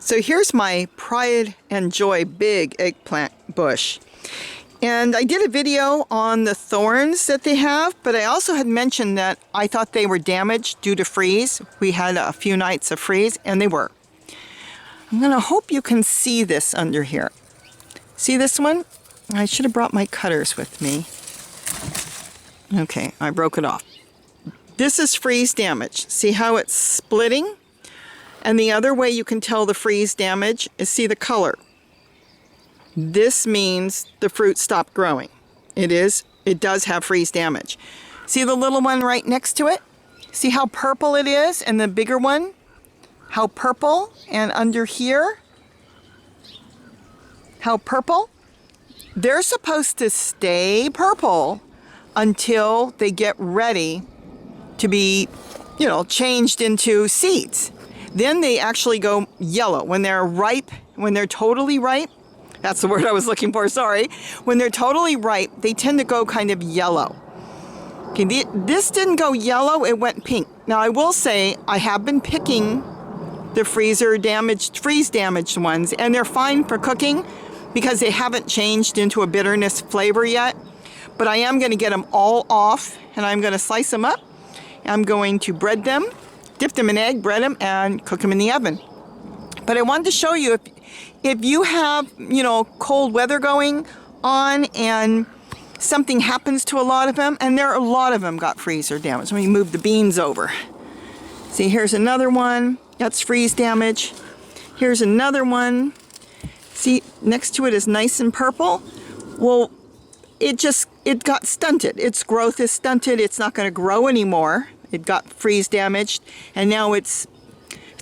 So here's my Pride and Joy big eggplant bush. And I did a video on the thorns that they have, but I also had mentioned that I thought they were damaged due to freeze. We had a few nights of freeze, and they were. I'm gonna hope you can see this under here. See this one? I should have brought my cutters with me. Okay, I broke it off. This is freeze damage. See how it's splitting? And the other way you can tell the freeze damage is see the color. This means the fruit stopped growing. It does have freeze damage. See the little one right next to it? See how purple it is? And the bigger one, how purple? And under here, how purple? They're supposed to stay purple until they get ready to be, changed into seeds. Then they actually go yellow. When they're ripe, when they're totally ripe, that's the word I was looking for, sorry. When they're totally ripe, they tend to go kind of yellow. Okay, this didn't go yellow, it went pink. Now I will say, I have been picking the freeze damaged ones, and they're fine for cooking because they haven't changed into a bitterness flavor yet. But I am gonna get them all off, and I'm gonna slice them up. I'm going to bread them, dip them in egg, bread them, and cook them in the oven. But I wanted to show you, if you have, cold weather going on and something happens to a lot of them, and there are a lot of them got freezer damage. Let me move the beans over. See, here's another one. That's freeze damage. Here's another one. See, next to it is nice and purple. Well, it got stunted. Its growth is stunted. It's not going to grow anymore. It got freeze damaged, and now it's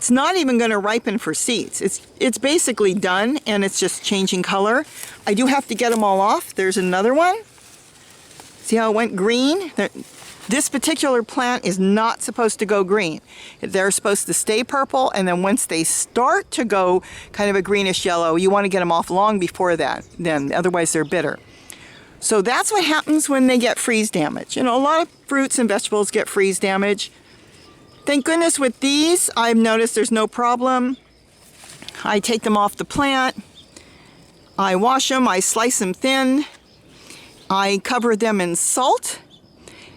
not even going to ripen for seeds. It's basically done, and it's just changing color. I do have to get them all off. There's another one. See how it went green? This particular plant is not supposed to go green. They're supposed to stay purple, and then once they start to go kind of a greenish yellow, you want to get them off long before that. Then otherwise they're bitter. So that's what happens when they get freeze damage. A lot of fruits and vegetables get freeze damage. Thank goodness with these, I've noticed there's no problem. I take them off the plant. I wash them, I slice them thin. I cover them in salt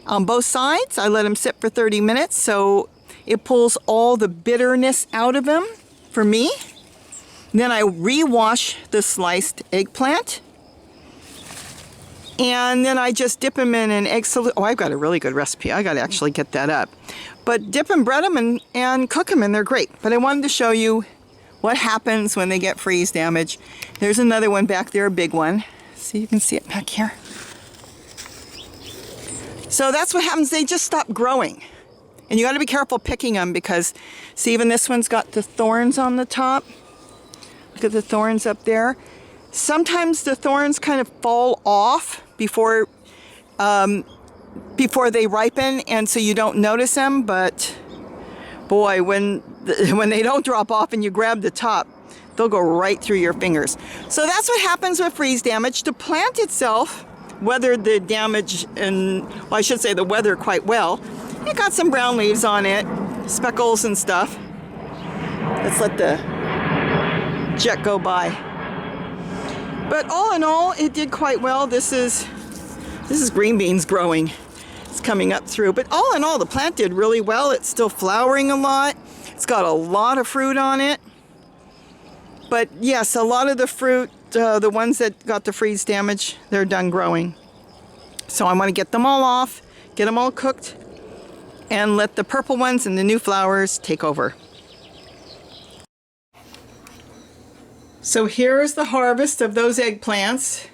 on both sides. I let them sit for 30 minutes so it pulls all the bitterness out of them for me. Then I re-wash the sliced eggplant. And then I just dip them in an egg solution. Oh, I've got a really good recipe. I got to actually get that up. But dip and bread them and cook them, and they're great. But I wanted to show you what happens when they get freeze damage. There's another one back there, a big one. See, you can see it back here. So that's what happens. They just stop growing. And you got to be careful picking them because, see, even this one's got the thorns on the top. Look at the thorns up there. Sometimes the thorns kind of fall off before they ripen, and so you don't notice them. But boy, when they don't drop off and you grab the top, they'll go right through your fingers. So that's what happens with freeze damage. The plant itself weathered the damage, I should say the weather quite well. It got some brown leaves on it, speckles and stuff. Let's let the jet go by. But all in all, it did quite well. This is green beans growing. It's coming up through. But all in all, the plant did really well. It's still flowering a lot. It's got a lot of fruit on it. But yes, a lot of the fruit, the ones that got the freeze damage, they're done growing. So I want to get them all off, get them all cooked, and let the purple ones and the new flowers take over. So here's the harvest of those eggplants.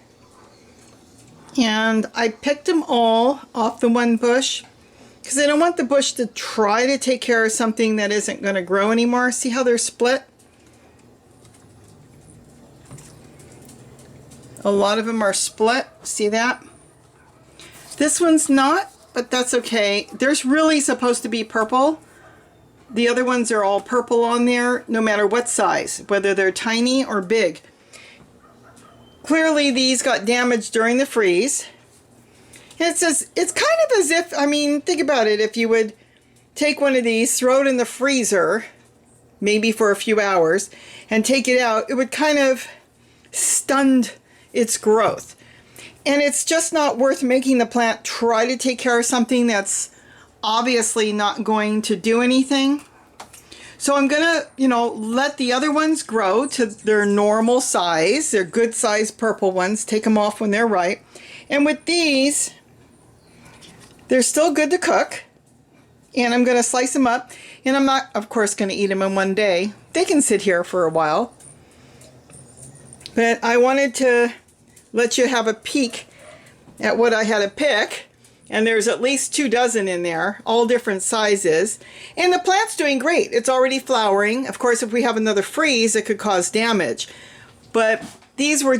And I picked them all off the one bush because I don't want the bush to try to take care of something that isn't going to grow anymore. See how they're split? A lot of them are split. See that? This one's not, but that's okay. There's really supposed to be purple. The other ones are all purple on there, no matter what size, whether they're tiny or big. Clearly these got damaged during the freeze. It's kind of as if, think about it, if you would take one of these, throw it in the freezer, maybe for a few hours, and take it out, it would kind of stun its growth. And it's just not worth making the plant try to take care of something that's obviously not going to do anything. So I'm gonna, let the other ones grow to their normal size. They're good sized purple ones. Take them off when they're ripe. And with these, they're still good to cook. And I'm gonna slice them up. And I'm not, of course, gonna eat them in one day. They can sit here for a while. But I wanted to let you have a peek at what I had to pick. And there's at least 2 dozen in there, all different sizes. And the plant's doing great. It's already flowering. Of course, if we have another freeze, it could cause damage. But these were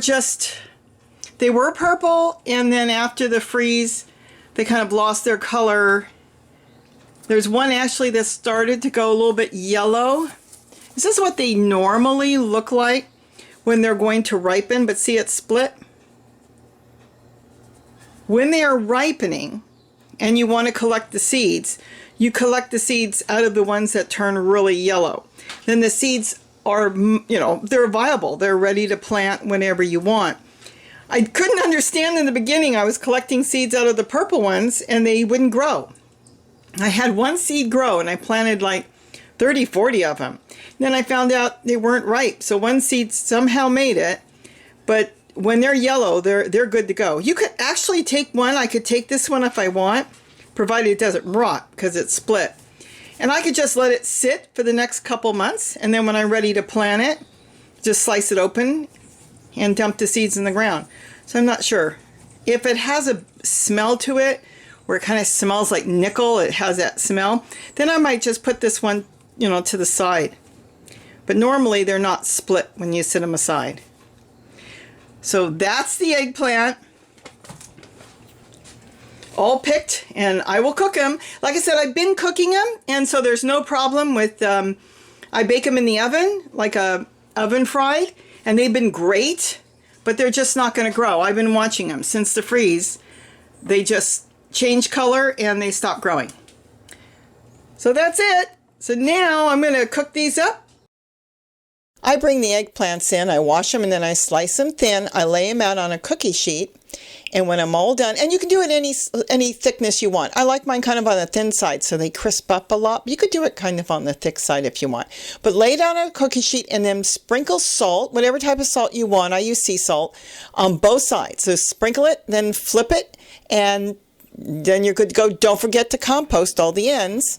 they were purple, and then after the freeze, they kind of lost their color. There's one actually that started to go a little bit yellow. This is what they normally look like when they're going to ripen, but see it split? When they are ripening and you want to collect the seeds, you collect the seeds out of the ones that turn really yellow. Then the seeds are, they're viable. They're ready to plant whenever you want. I couldn't understand in the beginning. I was collecting seeds out of the purple ones and they wouldn't grow. I had one seed grow and I planted like 30, 40 of them. Then I found out they weren't ripe. So one seed somehow made it, but when they're yellow, they're good to go. You could actually take one. I could take this one if I want, provided it doesn't rot because it's split. And I could just let it sit for the next couple months. And then when I'm ready to plant it, just slice it open and dump the seeds in the ground. So I'm not sure. If it has a smell to it, where it kind of smells like nickel, it has that smell, then I might just put this one, to the side. But normally they're not split when you set them aside. So that's the eggplant, all picked, and I will cook them. Like I said, I've been cooking them, and so there's no problem with, I bake them in the oven, like a oven fried, and they've been great, but they're just not going to grow. I've been watching them since the freeze. They just change color and they stop growing. So that's it. So now I'm going to cook these up. I bring the eggplants in, I wash them, and then I slice them thin. I lay them out on a cookie sheet, and when I'm all done, and you can do it any thickness you want. I like mine kind of on the thin side so they crisp up a lot. You could do it kind of on the thick side if you want. But lay it out on a cookie sheet and then sprinkle salt, whatever type of salt you want. I use sea salt on both sides. So sprinkle it, then flip it, and then you're good to go. Don't forget to compost all the ends.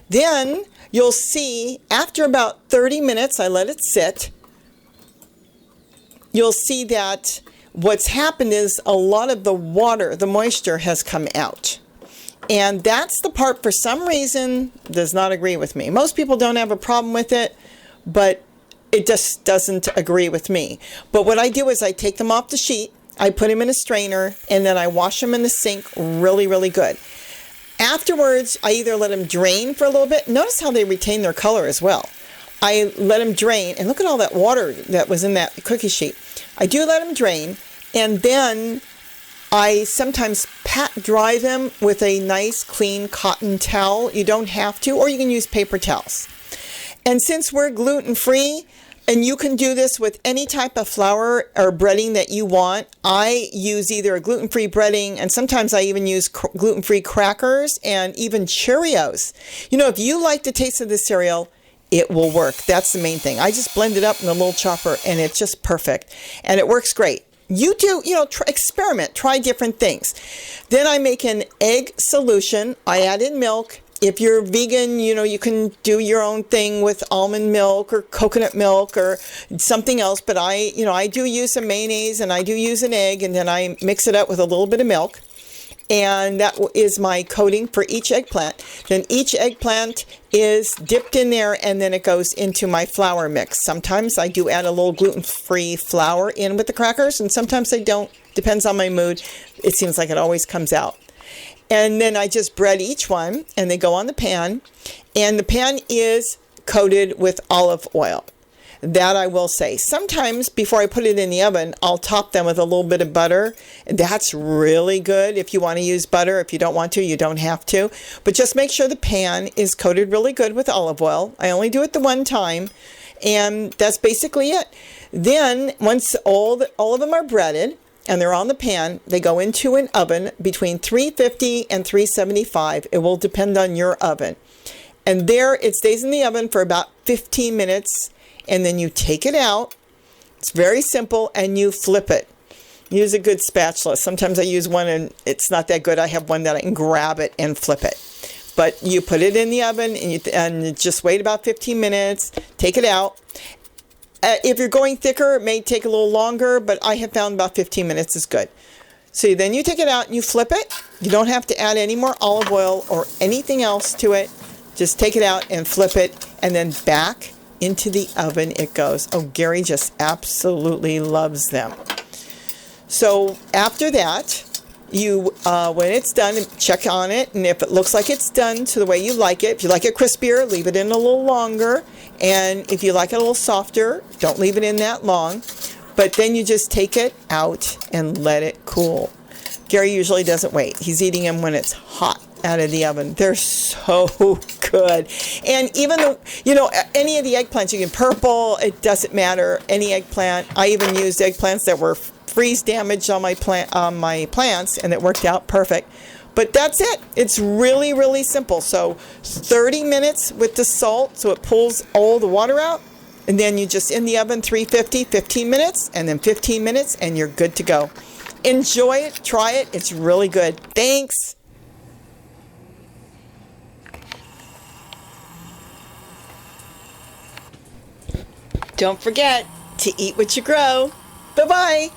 Then you'll see after about 30 minutes, I let it sit, you'll see that what's happened is a lot of the water, the moisture has come out. And that's the part, for some reason, does not agree with me. Most people don't have a problem with it, but it just doesn't agree with me. But what I do is I take them off the sheet, I put them in a strainer, and then I wash them in the sink really, really good. Afterwards, I either let them drain for a little bit. Notice how they retain their color as well. I let them drain, and look at all that water that was in that cookie sheet. I do let them drain, and then I sometimes pat dry them with a nice clean cotton towel. You don't have to, or you can use paper towels. And since we're gluten-free, and you can do this with any type of flour or breading that you want. I use either a gluten-free breading, and sometimes I even use gluten-free crackers and even Cheerios. If you like the taste of the cereal, it will work. That's the main thing. I just blend it up in a little chopper, and it's just perfect. And it works great. You do, experiment, try different things. Then I make an egg solution. I add in milk. If you're vegan, you can do your own thing with almond milk or coconut milk or something else. But I do use some mayonnaise, and I do use an egg, and then I mix it up with a little bit of milk. And that is my coating for each eggplant. Then each eggplant is dipped in there, and then it goes into my flour mix. Sometimes I do add a little gluten-free flour in with the crackers, and sometimes I don't. Depends on my mood. It seems like it always comes out. And then I just bread each one, and they go on the pan. And the pan is coated with olive oil. That I will say. Sometimes before I put it in the oven, I'll top them with a little bit of butter. That's really good if you want to use butter. If you don't want to, you don't have to. But just make sure the pan is coated really good with olive oil. I only do it the one time, and that's basically it. Then once all of them are breaded and they're on the pan, they go into an oven between 350 and 375. It will depend on your oven. And there it stays in the oven for about 15 minutes, and then you take it out. It's very simple, and you flip it. Use a good spatula. Sometimes I use one and it's not that good. I have one that I can grab it and flip it. But you put it in the oven and you just wait about 15 minutes, take it out. If you're going thicker, it may take a little longer, but I have found about 15 minutes is good. So then you take it out and you flip it. You don't have to add any more olive oil or anything else to it. Just take it out and flip it, and then back into the oven it goes. Oh, Gary just absolutely loves them. So after that, you when it's done, check on it, and if it looks like it's done to the way you like it, if you like it crispier, leave it in a little longer, and if you like it a little softer, don't leave it in that long. But then you just take it out and let it cool. Gary usually doesn't wait. He's eating them when it's hot out of the oven. They're so good. And even though, any of the eggplants, you can purple, it doesn't matter, any eggplant. I even used eggplants that were freeze damaged on my plants, and it worked out perfect. But that's it. It's really, really simple. So 30 minutes with the salt so it pulls all the water out. And then you just in the oven 350, 15 minutes, and then 15 minutes, and you're good to go. Enjoy it. Try it. It's really good. Thanks. Don't forget to eat what you grow. Bye-bye.